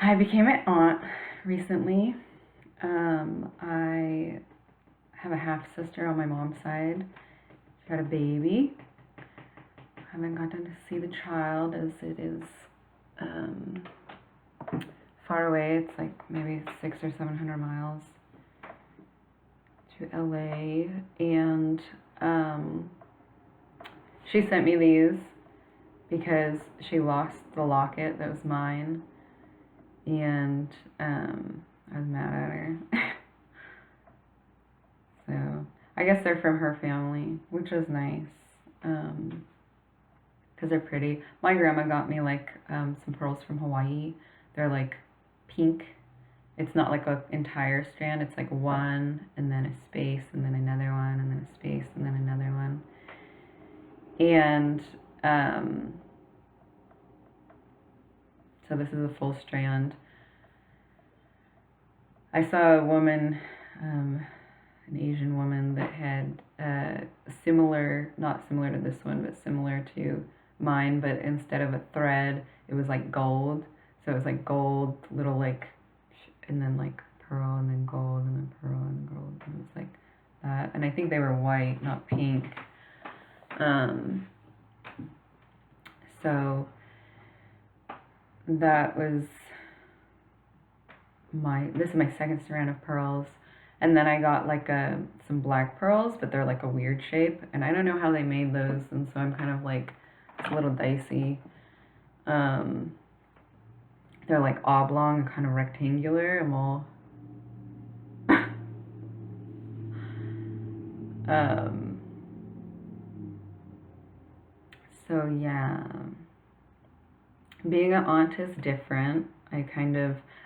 I became an aunt recently. I have a half sister on my mom's side. She had a baby. I haven't gotten to see the child as it is um, far away. It's like maybe 600 or 700 miles to LA. And she sent me these because she lost the locket that was mine. And I was mad at her. So I guess they're from her family, which is nice. Because they're pretty. My grandma got me like some pearls from Hawaii. They're like pink. It's not like an entire strand. It's like one, and then a space, and then another one, and then a space, and then another one. And so this is a full strand. I saw a woman, an Asian woman that had similar, not similar to this one, but similar to mine, but instead of a thread, it was like gold. So it was like gold, little like, and then like pearl, and then gold, and then pearl, and gold, and it was like that. And I think they were white, not pink. Um, so that was this is my second strand of pearls. And then I got like some black pearls, but they're like a weird shape, and I don't know how they made those, and so I'm kind of like, it's a little dicey. Um, they're like oblong and kind of rectangular. I'm all um, so yeah, being an aunt is different.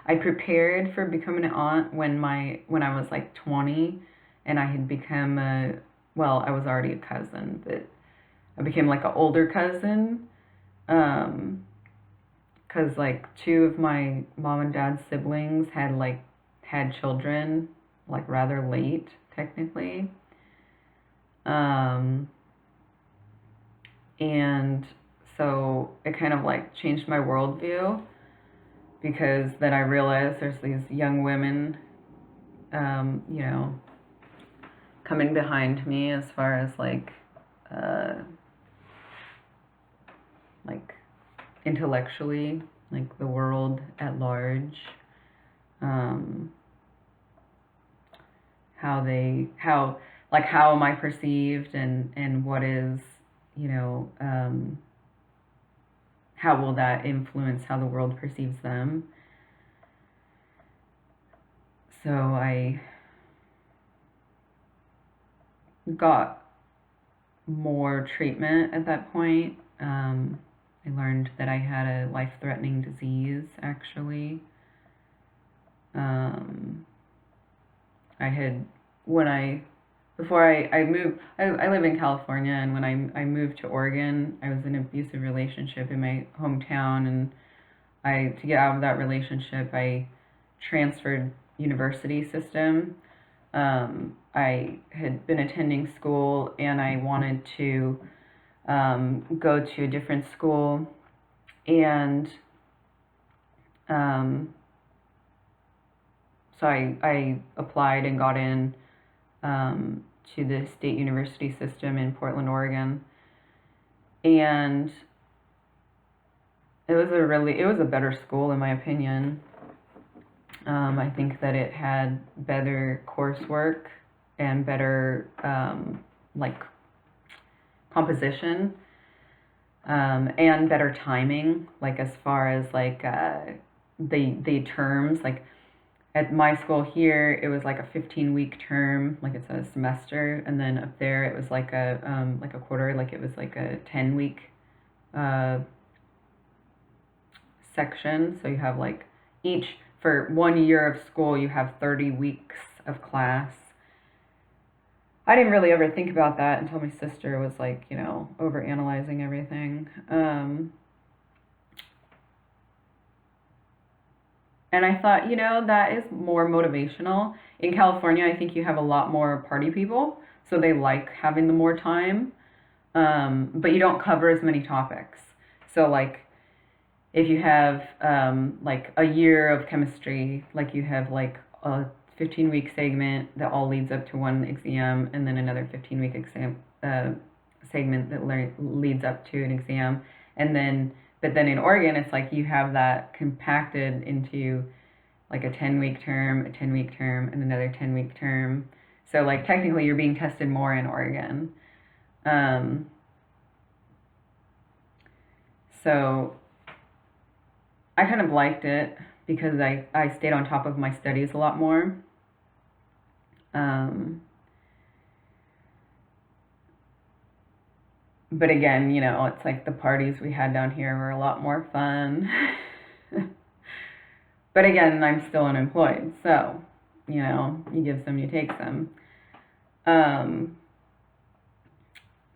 I prepared for becoming an aunt when I was like 20, and I had become I was already a cousin, but I became like an older cousin. Um, cause like two of my mom and dad's siblings had children like rather late technically. Um, and so it kind of like changed my worldview, because then I realized there's these young women, you know, coming behind me as far as uh, like intellectually, like the world at large, um, how am I perceived, and what is, you know, how will that influence how the world perceives them. So I got more treatment at that point. I learned that I had a life-threatening disease, actually. Um, I had, when I, before I moved, I live in California, and when I moved to Oregon, I was in an abusive relationship in my hometown, and to get out of that relationship, I transferred university system. I had been attending school, and I wanted to go to a different school, and um, so I applied and got in um, to the state university system in Portland, Oregon, and it was a better school in my opinion. I think that it had better coursework and better like composition, and better timing, like as far as like the terms. Like at my school here, it was like a 15-week term, like it's a semester, and then up there it was like a quarter, like it was like a 10-week uh, section. So you have like each for 1 year of school, you have 30 weeks of class. I didn't really ever think about that until my sister was like, you know, over analyzing everything. And I thought, you know, that is more motivational. In California, I think you have a lot more party people, so they like having the more time, but you don't cover as many topics. So, like, if you have like a year of chemistry, like you have like a 15-week segment that all leads up to one exam, and then another 15-week exam segment that leads up to an exam, and then but then in Oregon, it's like you have that compacted into like a 10-week term, a 10-week term, and another 10-week term. So like technically, you're being tested more in Oregon. Um, so I kind of liked it because I stayed on top of my studies a lot more. Um, but again, it's like the parties we had down here were a lot more fun. But again, I'm still unemployed, so you give some, you take some. Um,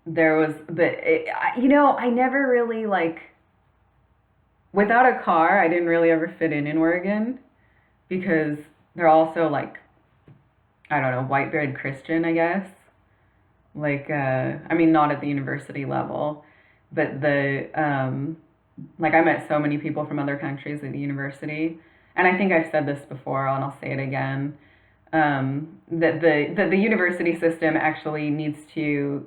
there was, but I never really like without a car. I didn't really ever fit in Oregon because they're also like I don't know, white bread Christian, I guess. Like, I mean, not at the university level, but like I met so many people from other countries at the university, and I think I've said this before, and I'll say it again, that the university system actually needs to,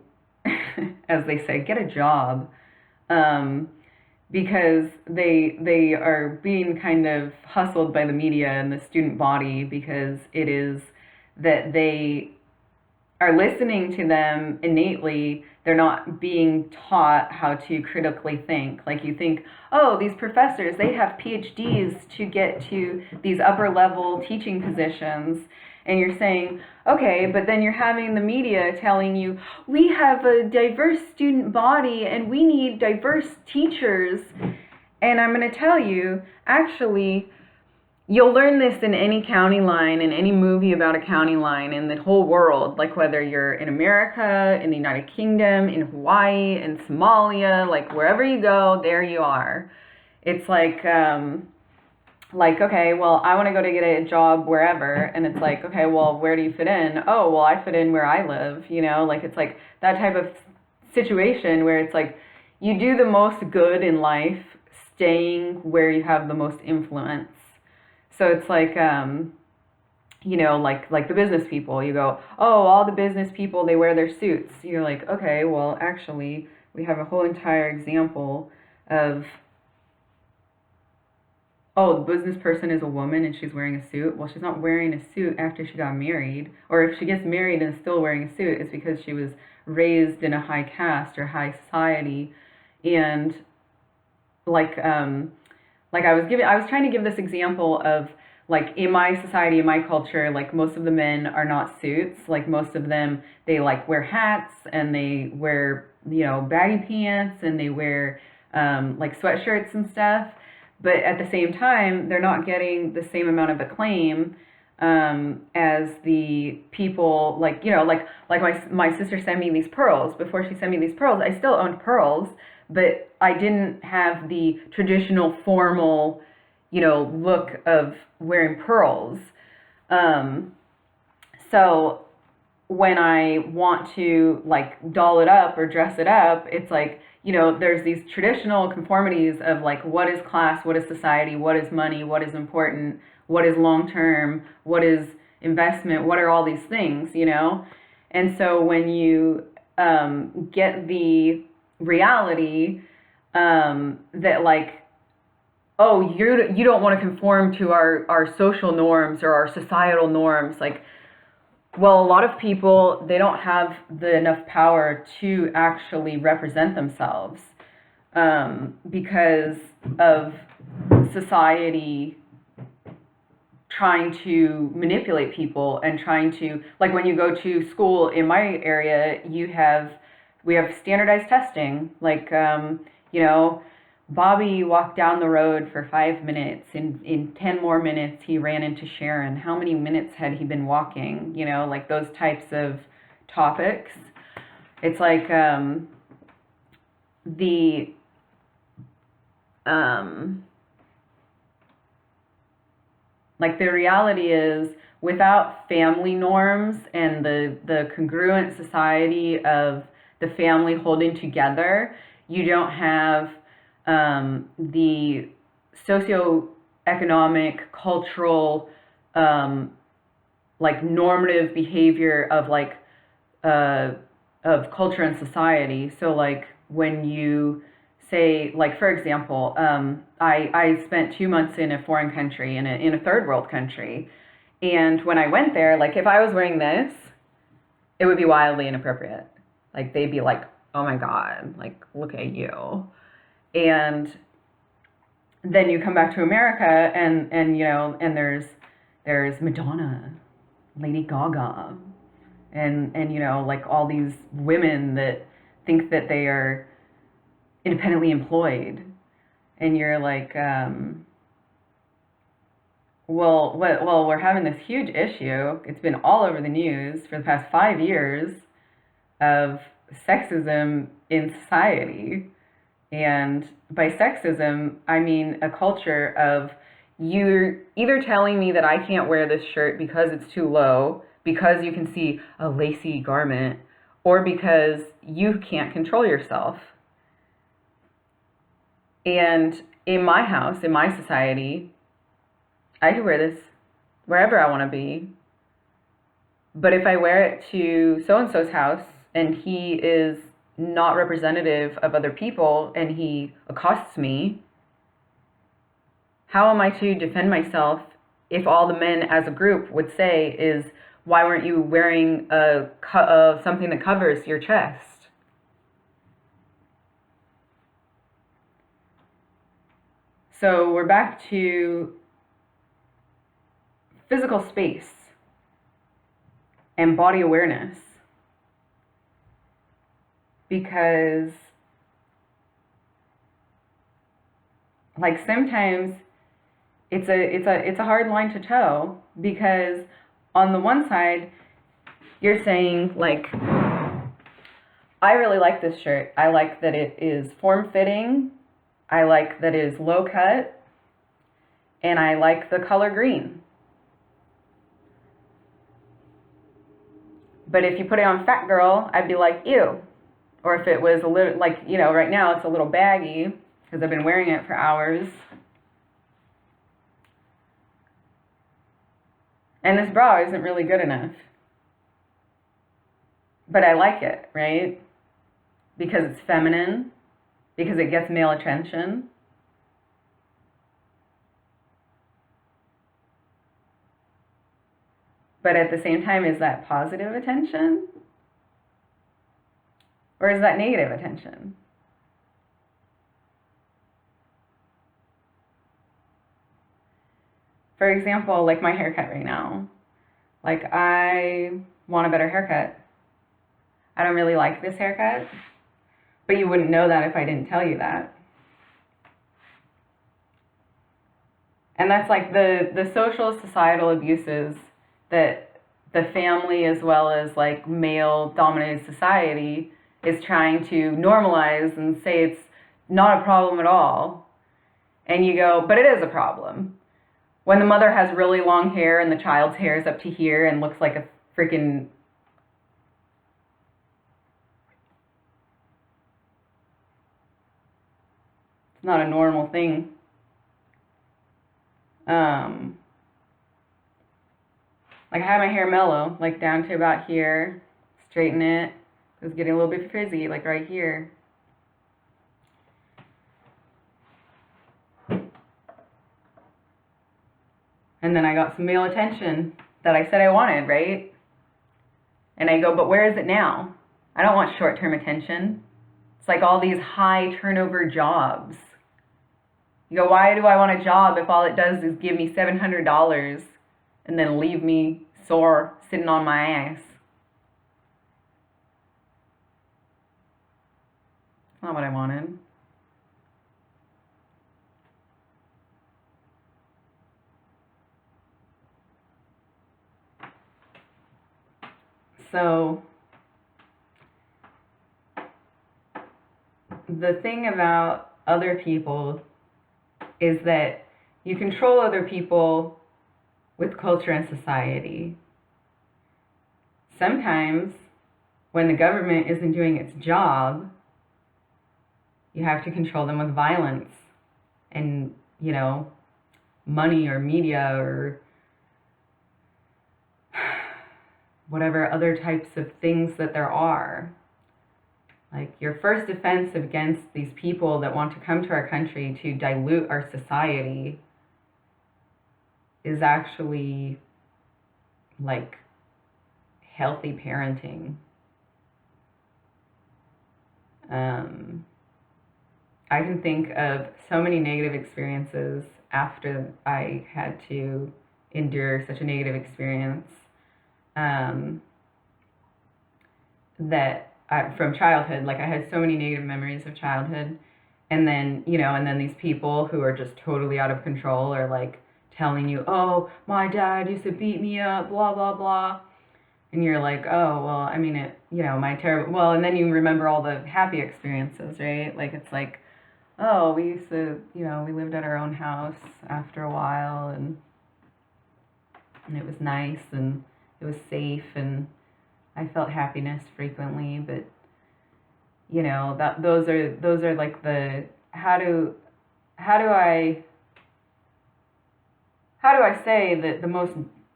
as they say, get a job, um, because they are being kind of hustled by the media and the student body because it is that they are listening to them innately. They're not being taught how to critically think. Like you think, oh, these professors, they have PhDs to get to these upper level teaching positions. And you're saying, okay, but then you're having the media telling you, we have a diverse student body and we need diverse teachers. And I'm going to tell you, actually, you'll learn this in any county line, in any movie about a county line in the whole world, like whether you're in America, in the United Kingdom, in Hawaii, in Somalia, like wherever you go, there you are. It's like, okay, well, I want to go to get a job wherever, and it's like, okay, well, where do you fit in? Oh, well, I fit in where I live, like it's like that type of situation where it's like you do the most good in life staying where you have the most influence. So it's like, like the business people, you go, oh, all the business people, they wear their suits. You're like, okay, well, actually, we have a whole entire example of, oh, the business person is a woman and she's wearing a suit. Well, she's not wearing a suit after she got married. Or if she gets married and is still wearing a suit, it's because she was raised in a high caste or high society. And like, I was trying to give this example of like in my society, in my culture, like most of the men are not suits. Like most of them, they like wear hats and they wear, baggy pants and they wear like sweatshirts and stuff. But at the same time, they're not getting the same amount of acclaim as the people like my sister sent me these pearls. Before she sent me these pearls, I still owned pearls, but I didn't have the traditional formal, look of wearing pearls. So when I want to like doll it up or dress it up, it's like, there's these traditional conformities of like what is class, what is society, what is money, what is important, what is long term, what is investment, what are all these things, And so when you get the reality that like, oh, you don't want to conform to our social norms or our societal norms, like, well, a lot of people, they don't have enough power to actually represent themselves because of society trying to manipulate people and trying to, like when you go to school in my area, we have standardized testing. Like, Bobby walked down the road for 5 minutes. In 10 more minutes, he ran into Sharon. How many minutes had he been walking? Like those types of topics. It's like the like the reality is without family norms and the congruent society of the family holding together, you don't have the socioeconomic, cultural, um, like normative behavior of like uh, of culture and society. So like when you say, like for example, I spent 2 months in a foreign country, in a third world country, and when I went there, like if I was wearing this, it would be wildly inappropriate. Like they'd be like, oh my god, like look at you. And then you come back to America, and you know, and there's Madonna, Lady Gaga, and you know, like all these women that think that they are independently employed, and you're like, well, we're having this huge issue. It's been all over the news for the past 5 years of sexism in society. And by sexism, I mean a culture of you're either telling me that I can't wear this shirt because it's too low, because you can see a lacy garment, or because you can't control yourself. And in my house, in my society, I can wear this wherever I want to be. But if I wear it to so and so's house and he is not representative of other people and he accosts me, how am I to defend myself if all the men as a group would say is, why weren't you wearing something that covers your chest? So we're back to physical space and body awareness, because like sometimes it's a hard line to toe, because on the one side you're saying like, I really like this shirt. I like that it is form fitting. I like that it is low cut, and I like the color green. But if you put it on fat girl, I'd be like, ew. Or if it was a little, like, you know, right now it's a little baggy because I've been wearing it for hours. And this bra isn't really good enough. But I like it, right? Because it's feminine, because it gets male attention. But at the same time, is that positive attention? Or is that negative attention? For example, like my haircut right now. Like, I want a better haircut. I don't really like this haircut, but you wouldn't know that if I didn't tell you that. And that's like the social societal abuses that the family, as well as like male dominated society, is trying to normalize and say it's not a problem at all. And you go, but it is a problem. When the mother has really long hair and the child's hair is up to here and looks like a freaking, it's not a normal thing. Like I had my hair mellow, like down to about here, straighten it. It was getting a little bit frizzy, like right here. And then I got some male attention that I said I wanted, right? And I go, but where is it now? I don't want short-term attention. It's like all these high turnover jobs. You go, why do I want a job if all it does is give me $700 and then leave me sore sitting on my ass? That's not what I wanted. So the thing about other people is that you control other people with culture and society. Sometimes when the government isn't doing its job, you have to control them with violence and you know, money or media or whatever other types of things that there are. Like, your first defense against these people that want to come to our country to dilute our society is actually like healthy parenting. I can think of so many negative experiences after I had to endure such a negative experience, from childhood. Like, I had so many negative memories of childhood, and then these people who are just totally out of control are like telling you, oh, my dad used to beat me up, blah blah blah. And you're like, oh, well, I mean, my terrible, well, and then you remember all the happy experiences, right? Like, it's like, oh, we used to, we lived at our own house after a while, and it was nice, and it was safe, and I felt happiness frequently. But, those are like the, how do I say that the most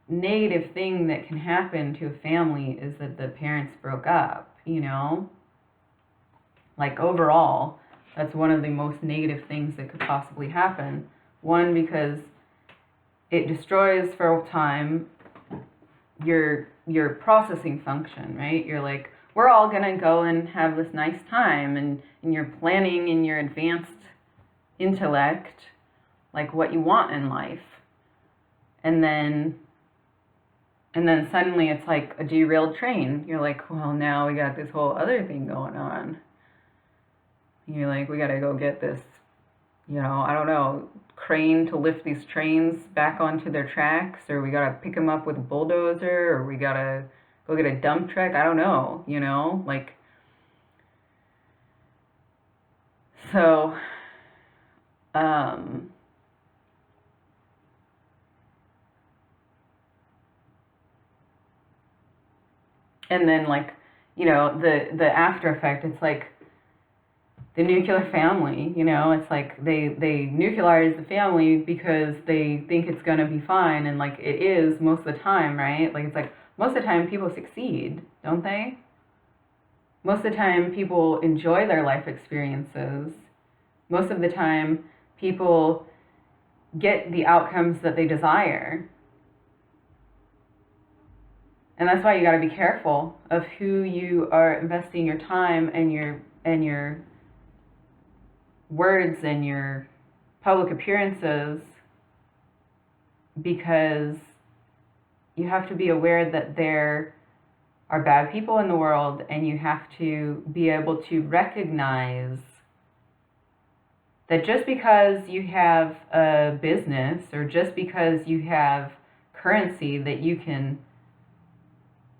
negative thing that can happen to a family is that the parents broke up, Like, overall, that's one of the most negative things that could possibly happen. One, because it destroys for a time your processing function, right? You're like, we're all gonna go and have this nice time, and you're planning in your advanced intellect like what you want in life. And then suddenly it's like a derailed train. You're like, well, now we got this whole other thing going on. You're like, we gotta go get this, I don't know, crane to lift these trains back onto their tracks, or we gotta pick them up with a bulldozer, or we gotta go get a dump truck. I don't know, like, so, and then, like, the after effect, it's like the nuclear family, it's like they nuclearize the family because they think it's going to be fine, and like it is most of the time, right? Like, it's like most of the time people succeed, don't they? Most of the time people enjoy their life experiences. Most of the time people get the outcomes that they desire. And that's why you got to be careful of who you are investing your time and your words and your public appearances, because you have to be aware that there are bad people in the world, and you have to be able to recognize that just because you have a business, or just because you have currency that you can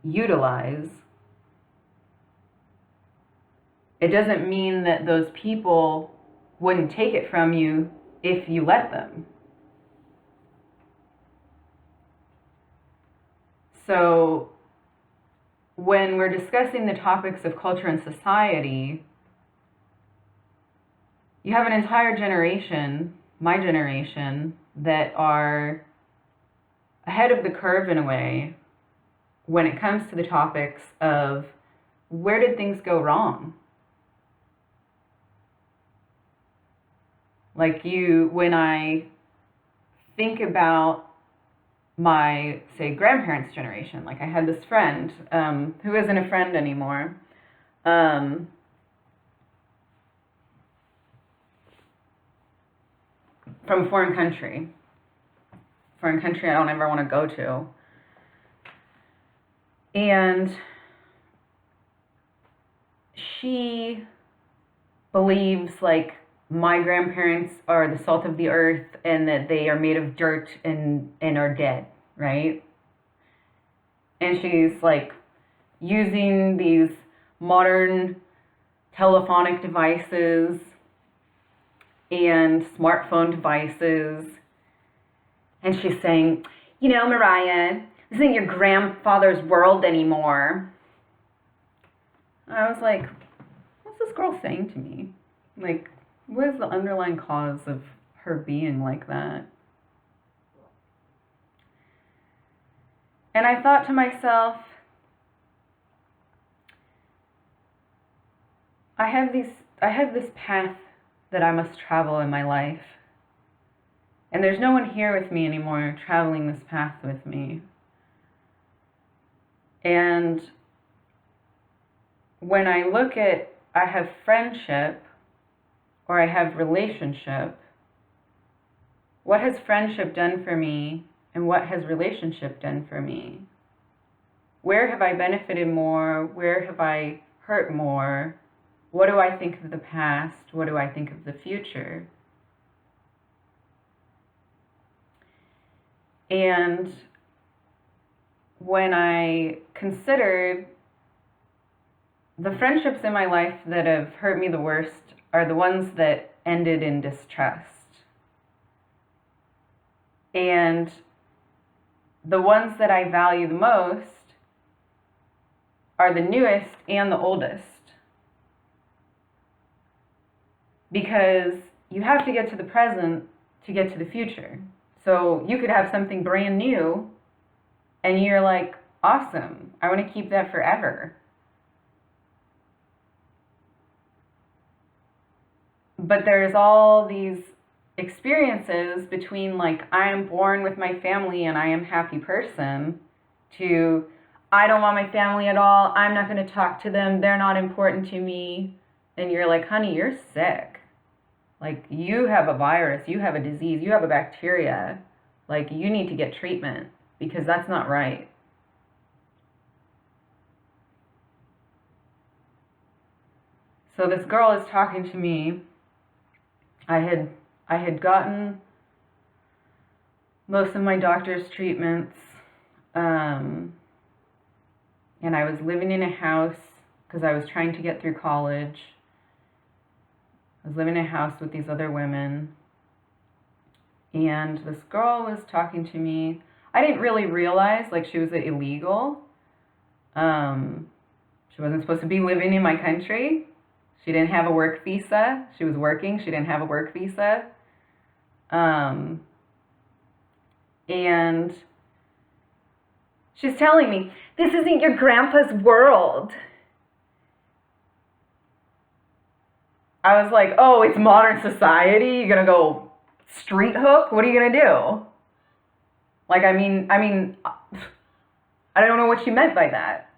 utilize, it doesn't mean that those people wouldn't take it from you if you let them. So when we're discussing the topics of culture and society, you have an entire generation, my generation, that are ahead of the curve in a way when it comes to the topics of where did things go wrong? Like, when I think about my, say, grandparents' generation, like, I had this friend who isn't a friend anymore. From a foreign country I don't ever want to go to. And she believes, like, my grandparents are the salt of the earth, and that they are made of dirt and are dead, right? And she's like using these modern telephonic devices and smartphone devices, and she's saying, Mariah, this isn't your grandfather's world anymore. I was like, what's this girl saying to me? Like, what is the underlying cause of her being like that. And I thought to myself, I have this path that I must travel in my life. And there's no one here with me anymore traveling this path with me. And when I look at, I have friendship or I have relationship, what has friendship done for me and what has relationship done for me? Where have I benefited more? Where have I hurt more? What do I think of the past? What do I think of the future? And when I considered the friendships in my life that have hurt me the worst are the ones that ended in distrust. And the ones that I value the most are the newest and the oldest. Because you have to get to the present to get to the future. So you could have something brand new and you're like, awesome, I want to keep that forever. But there's all these experiences between like, I am born with my family and I am a happy person, to I don't want my family at all, I'm not going to talk to them, they're not important to me. And you're like, honey, you're sick. Like, you have a virus, you have a disease, you have a bacteria. Like, you need to get treatment because that's not right. So this girl is talking to me. I had gotten most of my doctor's treatments, and I was living in a house because I was trying to get through college. I was living in a house with these other women, and this girl was talking to me. I didn't really realize, like, she was illegal. She wasn't supposed to be living in my country. She didn't have a work visa. She was working. She didn't have a work visa. And she's telling me, this isn't your grandpa's world. I was like, oh, it's modern society? You're going to go street hook? What are you going to do? Like, I mean, I don't know what she meant by that.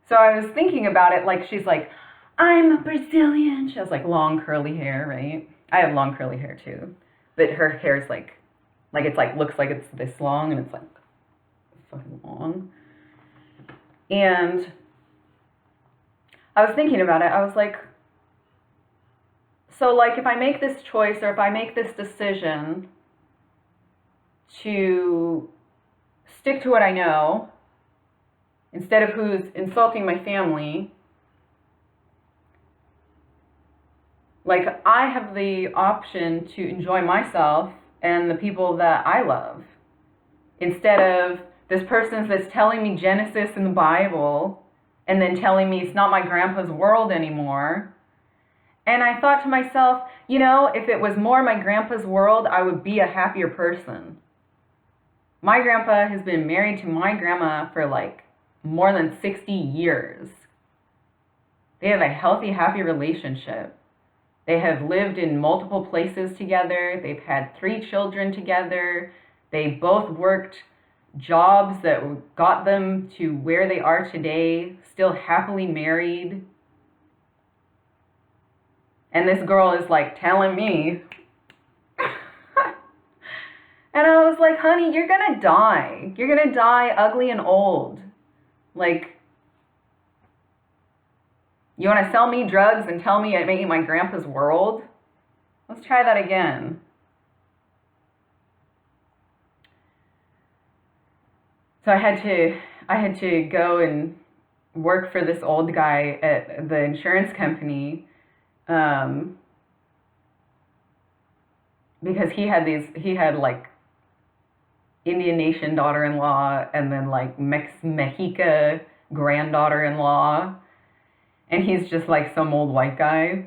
So I was thinking about it, like, she's like, I'm a Brazilian. She has like long curly hair, right? I have long curly hair too. But her hair is like it's like, looks like it's this long and it's like fucking long. And I was thinking about it. I was like, so like if I make this choice or if I make this decision to stick to what I know instead of who's insulting my family, like, I have the option to enjoy myself and the people that I love. Instead of this person that's telling me Genesis in the Bible and then telling me it's not my grandpa's world anymore. And I thought to myself, you know, if it was more my grandpa's world, I would be a happier person. My grandpa has been married to my grandma for like more than 60 years. They have a healthy, happy relationship. They have lived in multiple places together. They've had 3 children together. They both worked jobs that got them to where they are today, still happily married. And this girl is like telling me. And I was like, honey, you're gonna die. You're gonna die ugly and old. Like, you want to sell me drugs and tell me it ain't my grandpa's world? Let's try that again. So I had to go and work for this old guy at the insurance company, because he had like Indian Nation daughter-in-law and then like Mexica granddaughter-in-law. And he's just like some old white guy.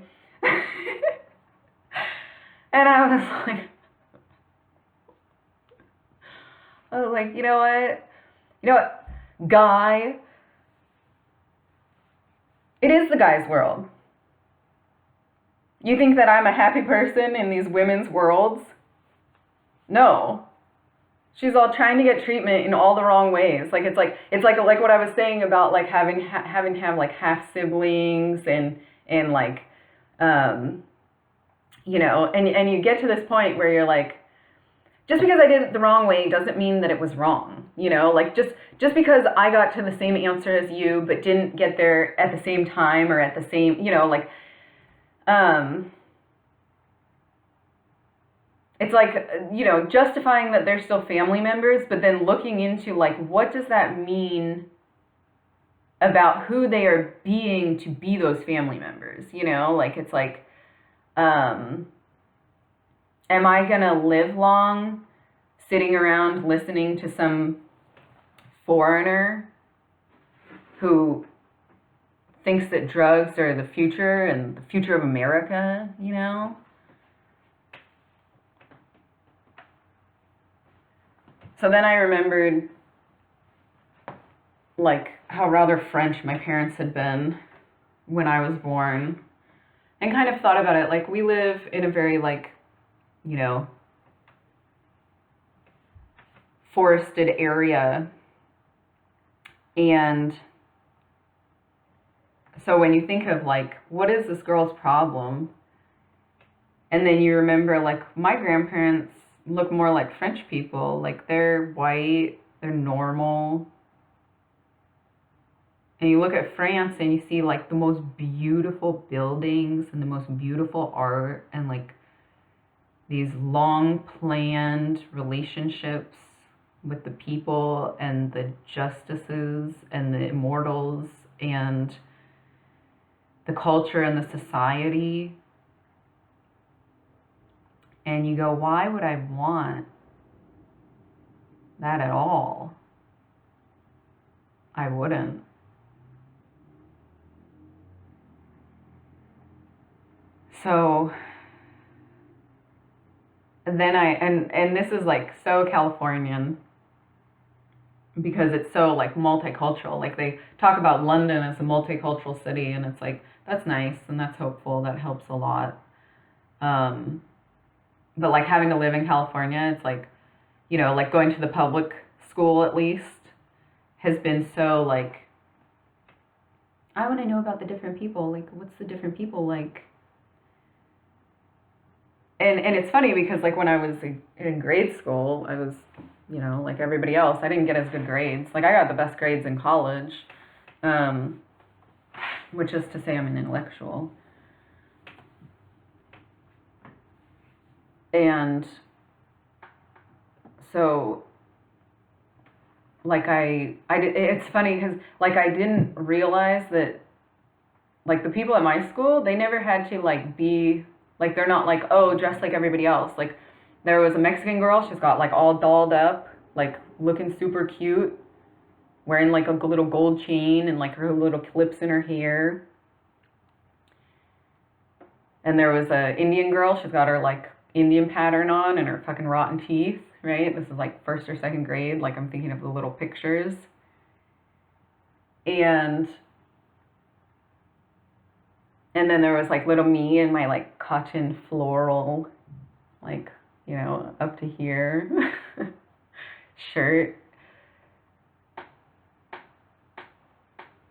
And I was like, you know what? You know what? Guy, it is the guy's world. You think that I'm a happy person in these women's worlds? No. She's all trying to get treatment in all the wrong ways. Like what I was saying about like having to have like half siblings and like um and you get to this point where you're like, just because I did it the wrong way doesn't mean that it was wrong. Like just because I got to the same answer as you but didn't get there at the same time or at the same, like um it's like, justifying that they're still family members, but then looking into like what does that mean about who they are being to be those family members, like it's like, um am I going to live long sitting around listening to some foreigner who thinks that drugs are the future and the future of America? So then I remembered like how rather French my parents had been when I was born, and kind of thought about it like we live in a very like, you know, forested area. And so when you think of like, what is this girl's problem? And then you remember like my grandparents look more like French people, like they're white, they're normal. And you look at France and you see like the most beautiful buildings and the most beautiful art and like these long planned relationships with the people and the justices and the immortals and the culture and the society. And you go, why would I want that at all? I wouldn't. So then and this is like so Californian because it's so like multicultural. Like they talk about London as a multicultural city, and it's like that's nice and that's hopeful. That helps a lot. Um, but like having to live in California, it's like, like going to the public school at least has been so like, I want to know about the different people. Like, what's the different people like? And it's funny because like when I was in grade school, I was, like everybody else. I didn't get as good grades. Like I got the best grades in college, um, which is to say I'm an intellectual. And so like it's funny because like I didn't realize that like the people at my school, they never had to like be like, they're not like, oh, dressed like everybody else. Like there was a Mexican girl, she's got like all dolled up, like looking super cute, wearing like a little gold chain and like her little clips in her hair. And there was a Indian girl, she's got her like Indian pattern on and her fucking rotten teeth, right? This is like first or second grade, like I'm thinking of the little pictures. And then there was like little me in my like cotton floral, like, up to here shirt.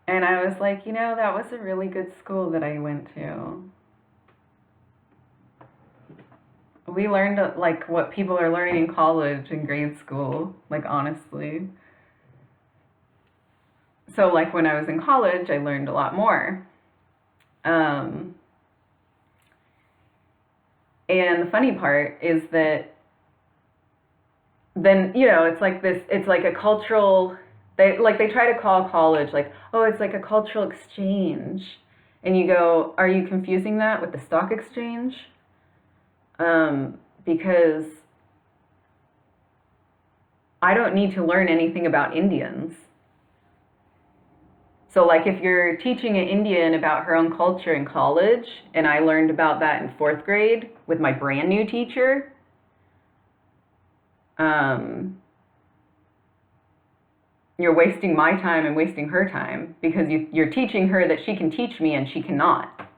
And I was like, that was a really good school that I went to. We learned like what people are learning in college and grade school, like honestly. So like when I was in college, I learned a lot more. Um, and the funny part is that then, it's like this, it's like a cultural, they try to call college like, oh, it's like a cultural exchange. And you go, are you confusing that with the stock exchange? Because I don't need to learn anything about Indians. So, like, if you're teaching an Indian about her own culture in college, and I learned about that in fourth grade with my brand new teacher, um, you're wasting my time and wasting her time because you're teaching her that she can teach me and she cannot.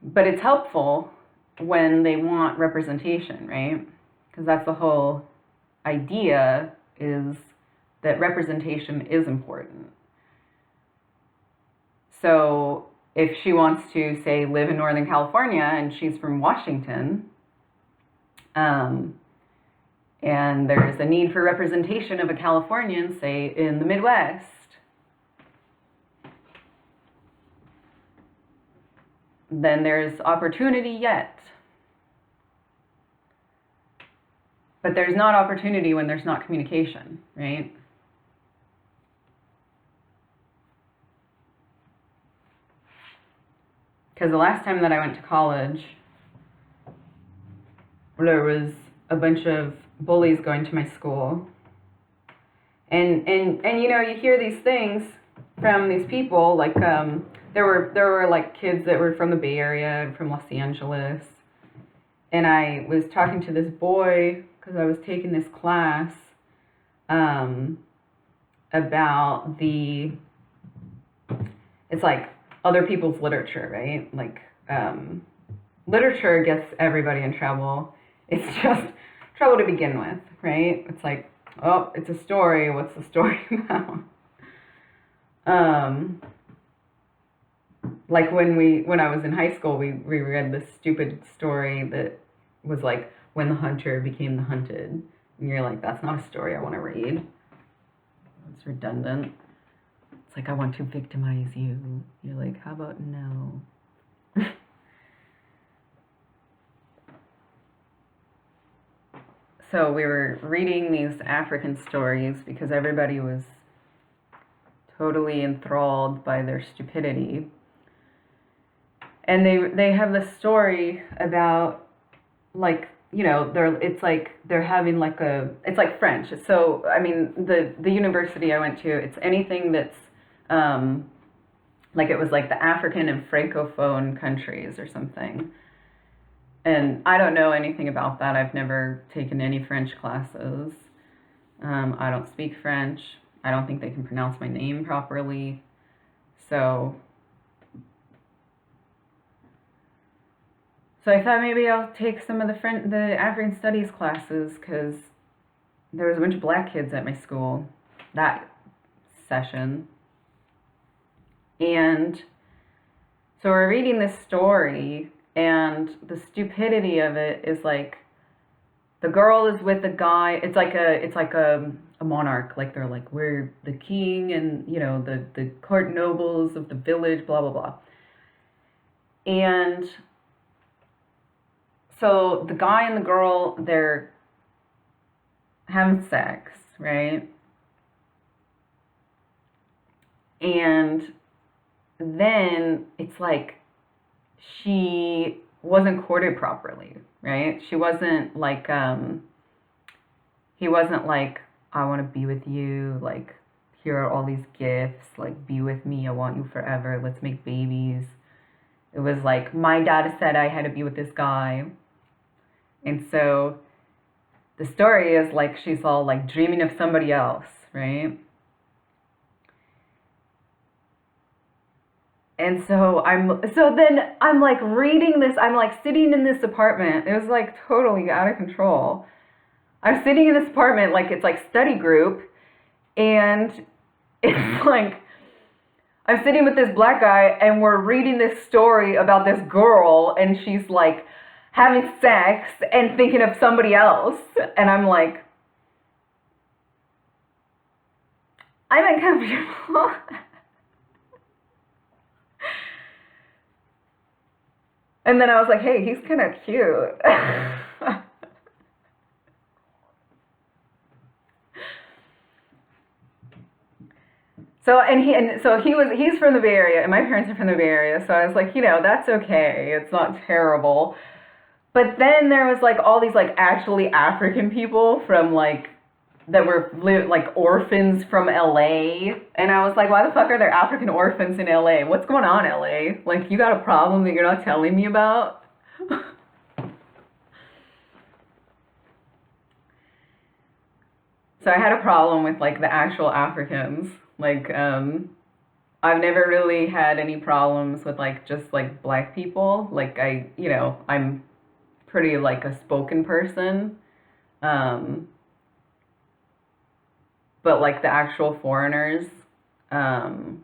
But it's helpful when they want representation, right? Because that's the whole idea, is that representation is important. So if she wants to, say, live in Northern California and she's from Washington, and there's a need for representation of a Californian, say, in the Midwest, then there's opportunity yet. But there's not opportunity when there's not communication, right? Because the last time that I went to college, there was a bunch of bullies going to my school. And you know, you hear these things from these people, like there were like kids that were from the Bay Area and from Los Angeles. And I was talking to this boy because I was taking this class about it's like other people's literature, right? Like literature gets everybody in trouble. It's just trouble to begin with, right? It's like, oh, it's a story. What's the story about? Like when I was in high school, we read this stupid story that was like when the hunter became the hunted. And you're like, that's not a story I want to read. It's redundant. It's like, I want to victimize you. You're like, how about no? So we were reading these African stories because everybody was totally enthralled by their stupidity. And they have this story about, like, you know, it's like they're having like it's like French. So I mean, the university I went to, it's anything that's like, it was like the African and Francophone countries or something. And I don't know anything about that. I've never taken any French classes. I don't speak French. I don't think they can pronounce my name properly. So I thought maybe I'll take some of the African studies classes, because there was a bunch of black kids at my school that session. And so we're reading this story, and the stupidity of it is like, the girl is with the guy. It's like a monarch. Like, they're like, we're the king and, you know, the court nobles of the village, blah, blah, blah. And so the guy and the girl, they're having sex, right? And then it's like, she wasn't courted properly, right? She wasn't like, he wasn't like, I want to be with you, like, here are all these gifts, like, be with me, I want you forever, let's make babies. It was like, my dad said I had to be with this guy. And so the story is like, she's all like dreaming of somebody else, right? And so then I'm like reading this, I'm like sitting in this apartment. It was like totally out of control. I'm sitting in this apartment, like it's like study group, and it's like, I'm sitting with this black guy and we're reading this story about this girl, and she's like having sex and thinking of somebody else. And I'm like, I'm uncomfortable. And then I was like, hey, he's kind of cute. He's from the Bay Area, and my parents are from the Bay Area, so I was like, that's okay. It's not terrible. But then there was like all these like actually African people from like that were like orphans from LA, and I was like, why the fuck are there African orphans in LA? What's going on, LA? Like, you got a problem that you're not telling me about? So I had a problem with like the actual Africans. Like, I've never really had any problems with like just like black people. Like, I'm pretty like a spoken person. Um, but like the actual foreigners, um,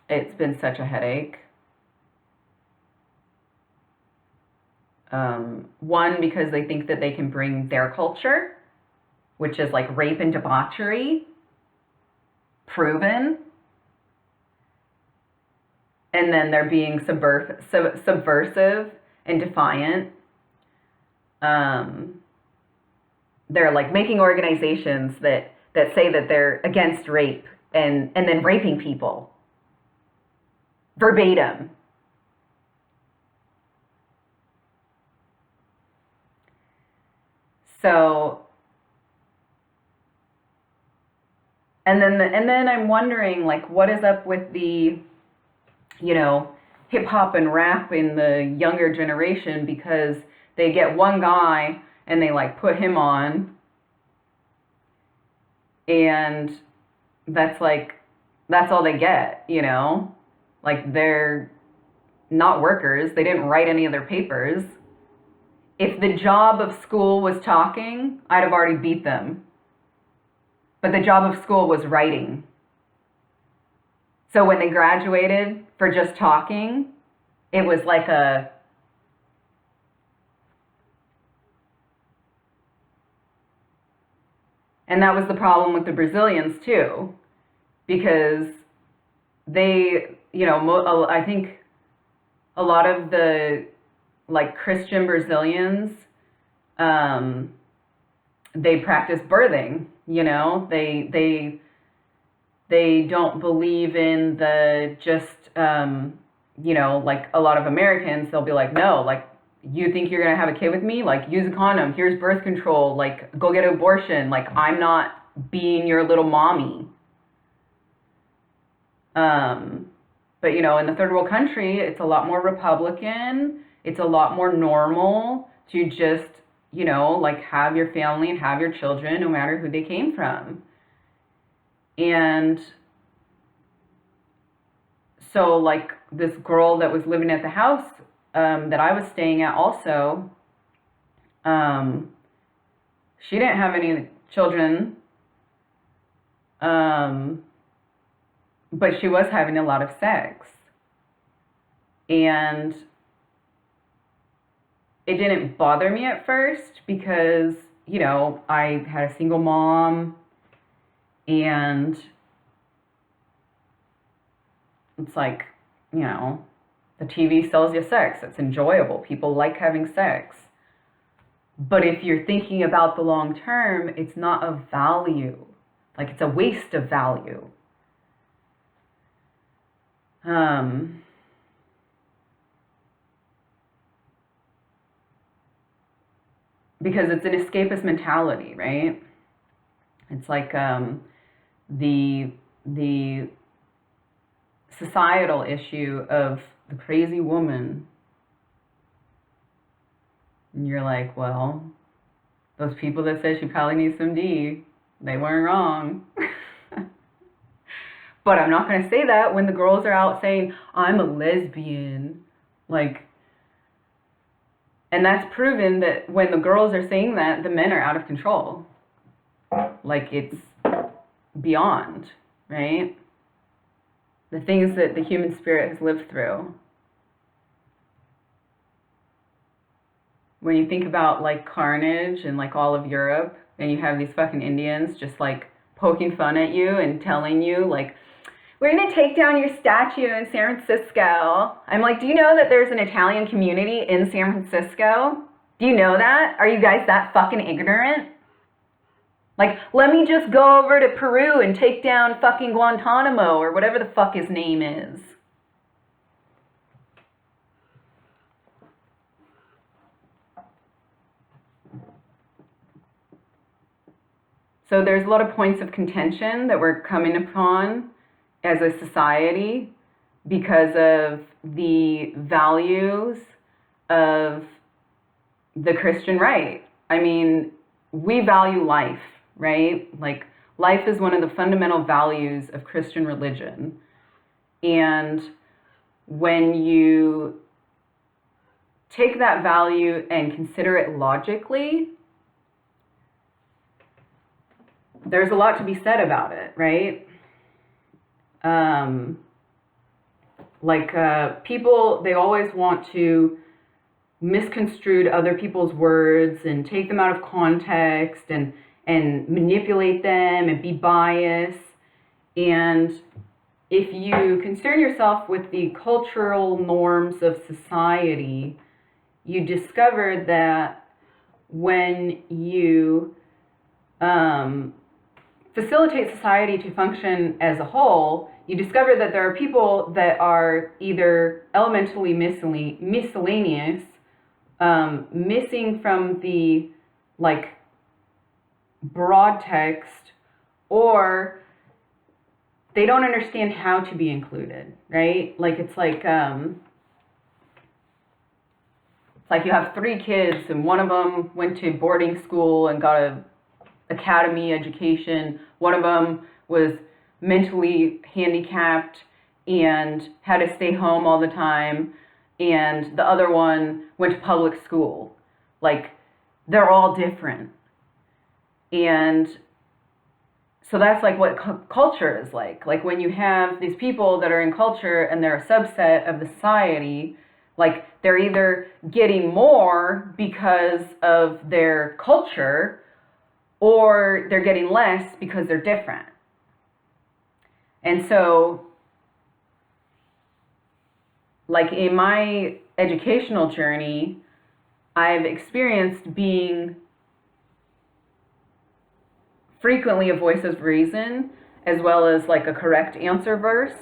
it's been such a headache. One, because they think that they can bring their culture, which is like rape and debauchery, proven, and then they're being subversive and defiant. Um, they're like making organizations that say that they're against rape and then raping people verbatim. So and then I'm wondering like what is up with the hip hop and rap in the younger generation, because they get one guy and they like put him on, and that's like that's all they get. Like, they're not workers, they didn't write any of their papers. If the job of school was talking, I'd have already beat them, but the job of school was writing. So when they graduated for just talking, it was like a and that was the problem with the Brazilians too, because I think a lot of the like Christian Brazilians, um, they practice birthing. They don't believe in the just like a lot of Americans. They'll be like, no, like, you think you're gonna have a kid with me? Like, use a condom. Here's birth control. Like, go get an abortion. Like, I'm not being your little mommy. Um, but in the third world country, it's a lot more Republican. It's a lot more normal to just like have your family and have your children, no matter who they came from. And so, like, this girl that was living at the house that I was staying at also, um, she didn't have any children, um, but she was having a lot of sex. And it didn't bother me at first because, I had a single mom, and it's like, the TV sells you sex. It's enjoyable. People like having sex. But if you're thinking about the long term, it's not of value. Like, it's a waste of value. Um, because it's an escapist mentality, right? It's like the the societal issue of the crazy woman. And you're like, well, those people that said she probably needs some D, they weren't wrong. But I'm not going to say that when the girls are out saying, I'm a lesbian. Like, and that's proven that when the girls are saying that, the men are out of control. Like, it's beyond, right? The things that the human spirit has lived through. When you think about like carnage and like all of Europe, and you have these fucking Indians just like poking fun at you and telling you like, we're gonna take down your statue in San Francisco. I'm like, do you know that there's an Italian community in San Francisco? Do you know that? Are you guys that fucking ignorant? Like, let me just go over to Peru and take down fucking Guantanamo or whatever the fuck his name is. So there's a lot of points of contention that we're coming upon as a society because of the values of the Christian right. I mean, we value life, right? Like, life is one of the fundamental values of Christian religion. And when you take that value and consider it logically, there's a lot to be said about it, right? People, they always want to misconstrued other people's words and take them out of context and manipulate them and be biased. And if you concern yourself with the cultural norms of society, you discover that when you facilitate society to function as a whole, you discover that there are people that are either elementally miscellaneous, missing from the like broad text, or they don't understand how to be included, right? Like it's like you have 3 kids and one of them went to boarding school and got a academy education. One of them was mentally handicapped and had to stay home all the time, and the other one went to public school. Like, they're all different. And so that's like what culture is like. Like when you have these people that are in culture and they're a subset of the society, like they're either getting more because of their culture or they're getting less because they're different. And so, like in my educational journey, I've experienced being frequently a voice of reason as well as like a correct answer verse.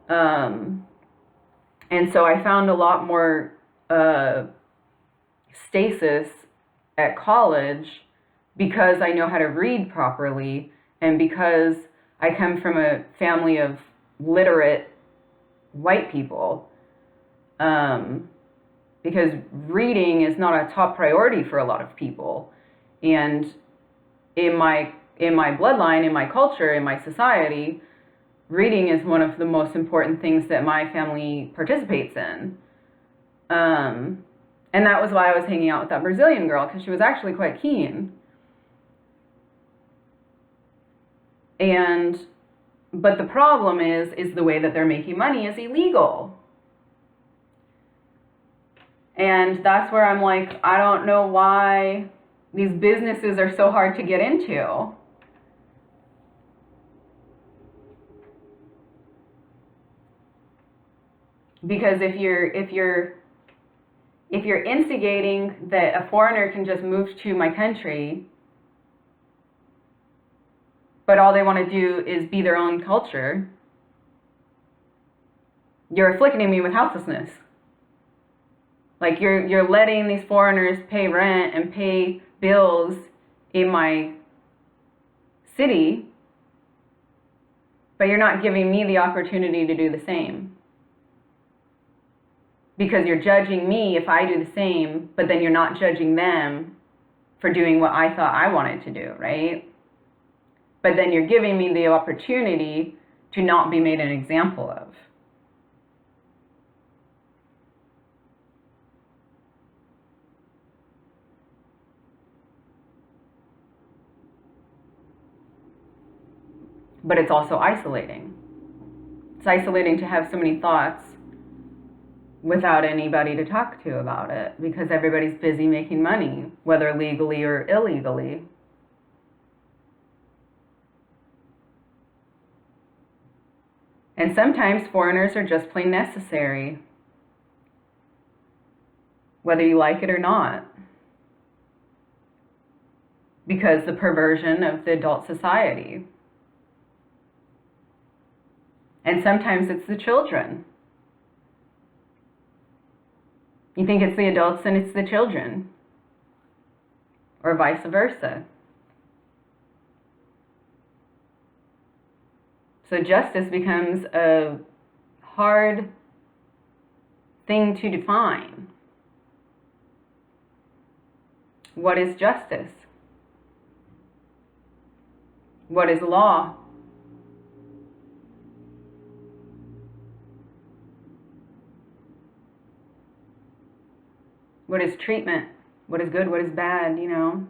And so I found a lot more stasis at college because I know how to read properly and because I come from a family of literate white people. Because reading is not a top priority for a lot of people. And in my bloodline, in my culture, in my society, reading is one of the most important things that my family participates in. And that was why I was hanging out with that Brazilian girl, because she was actually quite keen. But the problem is the way that they're making money is illegal. And that's where I'm like, I don't know why these businesses are so hard to get into. Because if you're instigating that a foreigner can just move to my country, but all they want to do is be their own culture, you're afflicting me with houselessness. Like you're letting these foreigners pay rent and pay bills in my city, but you're not giving me the opportunity to do the same. Because you're judging me if I do the same, but then you're not judging them for doing what I thought I wanted to do, right? But then you're giving me the opportunity to not be made an example of. But it's also isolating. It's isolating to have so many thoughts without anybody to talk to about it because everybody's busy making money, whether legally or illegally. And sometimes foreigners are just plain necessary, whether you like it or not. because the perversion of the adult society. And sometimes it's the children. You think it's the adults and it's the children, or vice versa. So justice becomes a hard thing to define. What is justice? What is law? What is treatment? What is good? What is bad? You know?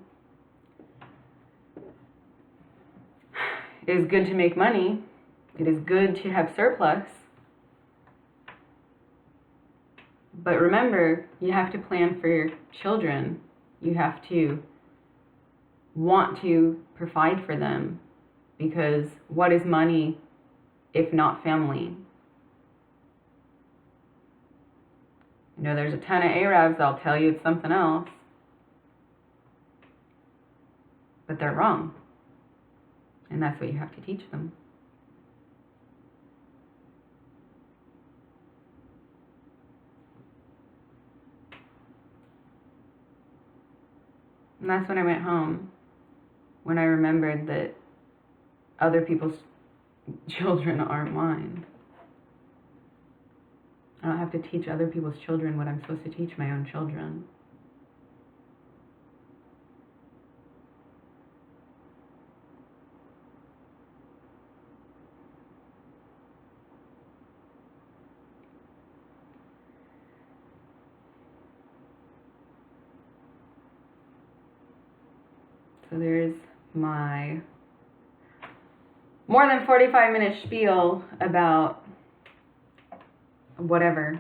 It is good to make money. It is good to have surplus. But remember, you have to plan for your children. You have to want to provide for them, because what is money if not family? You know, there's a ton of Arabs that'll tell you it's something else, but they're wrong, and that's what you have to teach them. And that's when I went home, when I remembered that other people's children aren't mine. I don't have to teach other people's children what I'm supposed to teach my own children. So there's my more than 45-minute spiel about whatever.